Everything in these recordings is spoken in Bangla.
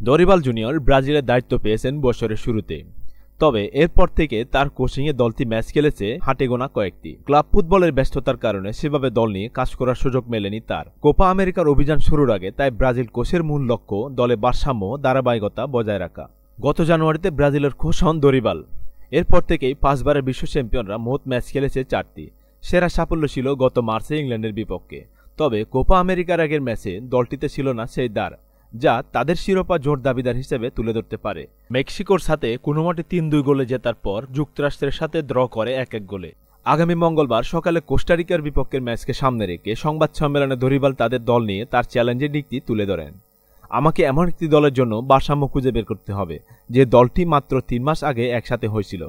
দরিবাল জুনিয়র ব্রাজিলের দায়িত্ব পেয়েছেন বছরের শুরুতে। তবে এরপর থেকে তার কোচিংয়ে দলটি ম্যাচ খেলেছে হাতে গোনা কয়েকটি। ক্লাব ফুটবলের ব্যস্ততার কারণে সেভাবে দল নিয়ে কাজ করার সুযোগ মেলেনি তার। কোপা আমেরিকার অভিযান শুরুর আগে তাই ব্রাজিল কোচের মূল লক্ষ্য দলে ভারসাম্য ধারাবাহিকতা বজায় রাখা। গত জানুয়ারিতে ব্রাজিলের কোচ হন দরিবাল। এরপর থেকেই 5 বারের বিশ্ব চ্যাম্পিয়নরা মোট ম্যাচ খেলেছে 4টি। সেরা সাফল্য ছিল গত মার্চে ইংল্যান্ডের বিপক্ষে। তবে কোপা আমেরিকার আগের ম্যাচে দলটিতে ছিল না সেই দ্বার যা তাদের শিরোপা জোর দাবিদার হিসেবে তুলে ধরতে পারে। মেক্সিকোর সাথে কোনোমতে 3-2 গোলে জেতার পর যুক্তরাষ্ট্রের সাথে ড্র করে 1-1 গোলে। আগামী মঙ্গলবার সকালে কোস্টারিকার বিপক্ষের ম্যাচকে সামনে রেখে সংবাদ সম্মেলনে দরিবাল তাদের দল নিয়ে তার চ্যালেঞ্জের দিকটি তুলে ধরেন। আমাকে এমন একটি দলের জন্য ভারসাম্য খুঁজে বের করতে হবে যে দলটি মাত্র 3 মাস আগে একসাথে হয়েছিল,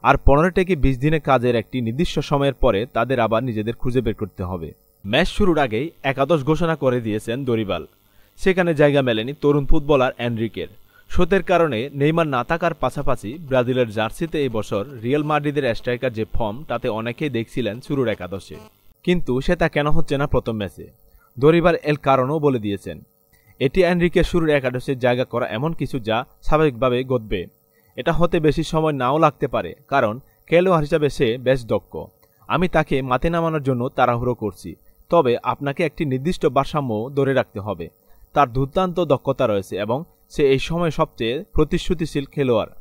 আর 15 থেকে 20 দিনের কাজের একটি নির্দিষ্ট সময়ের পরে তাদের আবার নিজেদের খুঁজে বের করতে হবে। ম্যাচ শুরুর আগেই একাদশ ঘোষণা করে দিয়েছেন দরিবাল। সেখানে জায়গা মেলেনি তরুণ ফুটবলার এনরিকের। শোতের কারণে নেইমার না থাকার পাশাপাশি ব্রাজিলের জার্সিতে এই বছর রিয়াল মাদ্রিদের স্ট্রাইকার যে ফর্ম তাতে অনেকেই দেখছিলেন শুরুর একাদশে, কিন্তু সেটা কেন হচ্ছে না প্রথম ম্যাচে। দরিবাল এর কারণও বলে দিয়েছেন। এটি এনরিকের শুরুর একাদশে জায়গা করা এমন কিছু যা স্বাভাবিকভাবে ঘটবে। এটা হতে বেশি সময় নাও লাগতে পারে, কারণ খেলোয়াড় হিসাবে সে বেশ দক্ষ। আমি তাকে মাঠে নামানোর জন্য তাড়াহুড়ো করছি, তবে আপনাকে একটি নির্দিষ্ট ভারসাম্য ধরে রাখতে হবে। তার দুর্দান্ত দক্ষতা রয়েছে এবং সে এই সময় সবচেয়ে প্রতিশ্রুতিশীল খেলোয়াড়।